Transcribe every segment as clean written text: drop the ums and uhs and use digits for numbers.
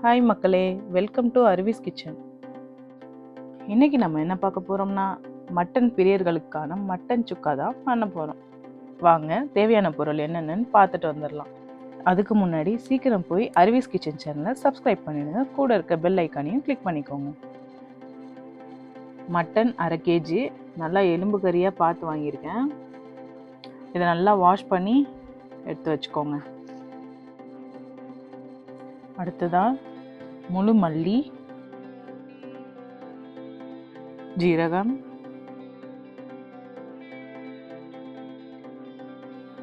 Hi மக்களே, welcome to அருவிஸ் kitchen. இன்னைக்கு நம்ம என்ன பார்க்க போறோம்னா மட்டன் பிரியர்களுக்கான மட்டன் சுக்கா தான் பண்ண போறோம். வாங்க தேவையான பொருள் என்னென்னு பார்த்துட்டு வந்துடலாம். அதுக்கு முன்னாடி சீக்கிரம் போய் அருவிஸ் கிச்சன் சேனலை சப்ஸ்கிரைப் பண்ணிடுங்க. கூட இருக்க பெல் ஐக்கானையும் கிளிக் பண்ணிக்கோங்க. மட்டன் 1/2 kg நல்லா எலும்பு கறியாக பார்த்து வாங்கியிருக்கேன். இதை நல்லா வாஷ் பண்ணி எடுத்து வச்சுக்கோங்க. அடுத்ததாக முழு மல்லி, ஜீரகம்,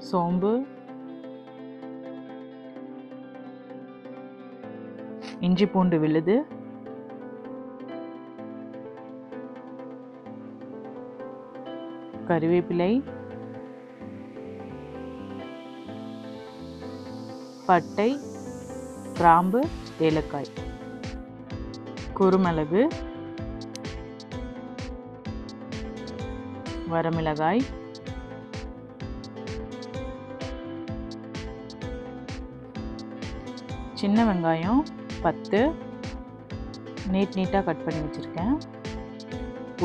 சோம்பு, இஞ்சி பூண்டு விழுது, கறிவேப்பிலை, பட்டை, கிராம்பு, ஏலக்காய், குருமிளகு, வரமிளகாய், சின்ன வெங்காயம் 10 நீட்டாக கட் பண்ணி வச்சுருக்கேன்,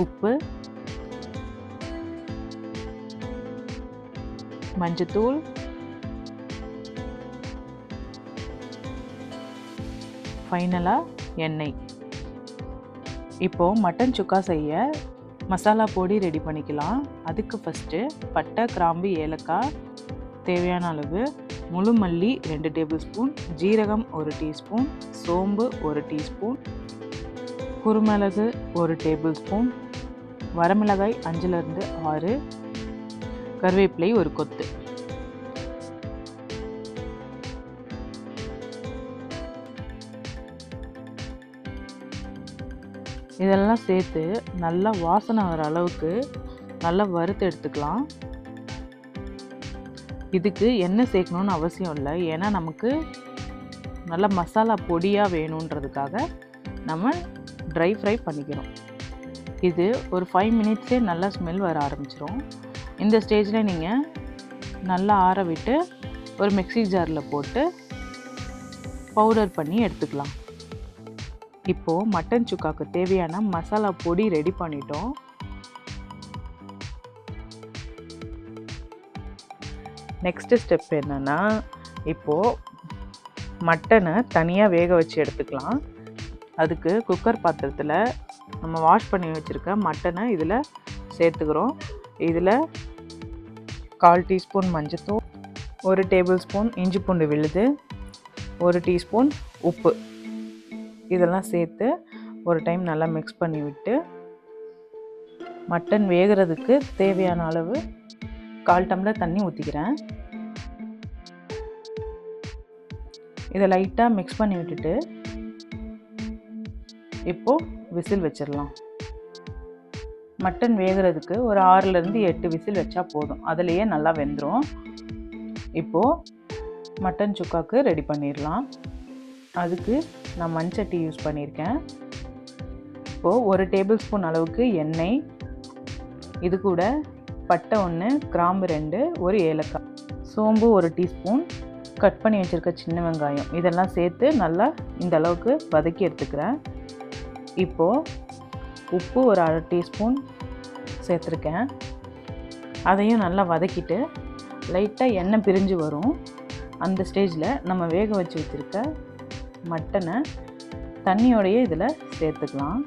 உப்பு, மஞ்சத்தூள், ஃபைனலாக எண்ணெய். இப்போது மட்டன் சுக்கா செய்ய மசாலா பொடி ரெடி பண்ணிக்கலாம். அதுக்கு ஃபஸ்ட்டு பட்டை, கிராம்பு, ஏலக்காய் தேவையான அளவு, முழு மல்லி 2 டேபிள் ஸ்பூன், ஜீரகம் 1 டீஸ்பூன், சோம்பு 1 டீஸ்பூன், குருமிளகு 1 டேபிள் ஸ்பூன், வரமிளகாய் 5லிருந்து 6, கருவேப்பிலை 1 கொத்து. இதெல்லாம் சேர்த்து நல்லா வாசனை வர அளவுக்கு நல்லா வறுத்து எடுத்துக்கலாம். இதுக்கு எண்ணெய் சேர்க்கணுன்னு அவசியம் இல்லை, ஏன்னா நமக்கு நல்லா மசாலா பொடியாக வேணுன்றதுக்காக நம்ம ட்ரை ஃப்ரை பண்ணிக்கிறோம். இது ஒரு 5 மினிட்ஸே நல்லா ஸ்மெல் வர ஆரம்பிச்சிடும். இந்த ஸ்டேஜில் நீங்கள் நல்லா ஆற விட்டு ஒரு மிக்ஸி ஜாரில் போட்டு பவுடர் பண்ணி எடுத்துக்கலாம். இப்போது மட்டன் சுக்காவுக்கு தேவையான மசாலா பொடி ரெடி பண்ணிட்டோம். நெக்ஸ்ட் ஸ்டெப் என்னென்னா, இப்போது மட்டனை தனியாக வேக வச்சு எடுத்துக்கலாம். அதுக்கு குக்கர் பாத்திரத்தில் நம்ம வாஷ் பண்ணி வச்சுருக்க மட்டனை இதில் சேர்த்துக்கிறோம். இதில் 1/4 டீஸ்பூன் மஞ்சத்தூள், 1 டேபிள் ஸ்பூன் இஞ்சி பூண்டு விழுது, 1 டீஸ்பூன் உப்பு, இதெல்லாம் சேர்த்து ஒரு டைம் நல்லா மிக்ஸ் பண்ணி விட்டு மட்டன் வேகிறதுக்கு தேவையான அளவு 1/4 டம்ளர் தண்ணி ஊற்றிக்கிறேன். இதை லைட்டாக மிக்ஸ் பண்ணி விட்டுட்டு இப்போது விசில் வச்சிடலாம். மட்டன் வேகிறதுக்கு ஒரு 6லிருந்து 8 விசில் வச்சா போதும், அதுலேயே நல்லா வெந்துடும். இப்போது மட்டன் சுக்காவுக்கு ரெடி பண்ணிடலாம். அதுக்கு நான் மண்சட்டி யூஸ் பண்ணியிருக்கேன். இப்போது 1 டேபிள் ஸ்பூன் அளவுக்கு எண்ணெய், இது கூட பட்டை 1, கிராம்பு 2, 1 ஏலக்காய், சோம்பு 1 டீஸ்பூன், கட் பண்ணி வச்சுருக்க சின்ன வெங்காயம், இதெல்லாம் சேர்த்து நல்லா இந்த அளவுக்கு வதக்கி எடுத்துக்கிறேன். இப்போது உப்பு ஒரு 1/2 டீஸ்பூன் சேர்த்துருக்கேன். அதையும் நல்லா வதக்கிட்டு லைட்டாக எண்ணெய் பிரிஞ்சு வரும். அந்த ஸ்டேஜில் நம்ம வேக வச்சு வச்சுருக்க மட்டனை தண்ணியோடையே இதில் சேர்த்துக்கலாம்.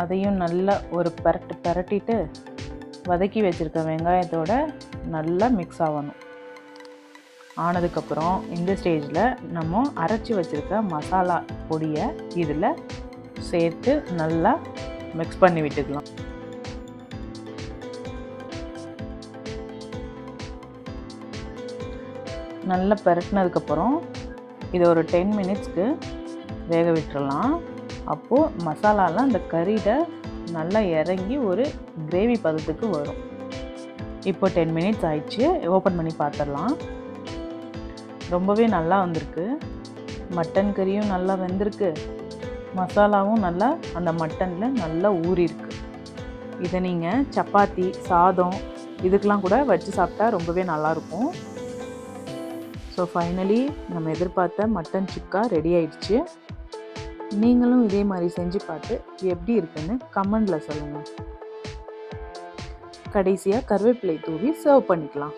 அதையும் நல்லா ஒரு பரட்டிட்டு வதக்கி வச்சுருக்க வெங்காயத்தோட நல்லா மிக்ஸ் ஆகணும். ஆனதுக்கப்புறம் இந்த ஸ்டேஜில் நம்ம அரைச்சி வச்சுருக்க மசாலா பொடியை இதில் சேர்த்து நல்லா மிக்ஸ் பண்ணி விட்டுக்கலாம். நல்லா பரட்டினதுக்கப்புறம் இதை ஒரு 10 மினிட்ஸ்க்கு வேக விட்டுறலாம். அப்போது மசாலாலாம் அந்த கறியில் நல்லா இறங்கி ஒரு கிரேவி பதத்துக்கு வரும். இப்போ 10 மினிட்ஸ் ஆயிடுச்சு, ஓப்பன் பண்ணி பார்த்துடலாம். ரொம்பவே நல்லா வந்திருக்கு. மட்டன் கறியும் நல்லா வெந்திருக்கு, மசாலாவும் நல்லா அந்த மட்டனில் நல்லா ஊறிருக்கு. இதை நீங்கள் சப்பாத்தி, சாதம் இதுக்கெலாம் கூட வச்சு சாப்பிட்டா ரொம்பவே நல்லாயிருக்கும். ஸோ ஃபைனலி நம்ம எதிர்பார்த்த மட்டன் சுக்கா ரெடி ஆயிடுச்சு. நீங்களும் இதே மாதிரி செஞ்சு பார்த்து எப்படி இருக்குன்னு கமெண்டில் சொல்லுங்கள். கடைசியாக கருவேப்பிலை தூவி சர்வ் பண்ணிக்கலாம்.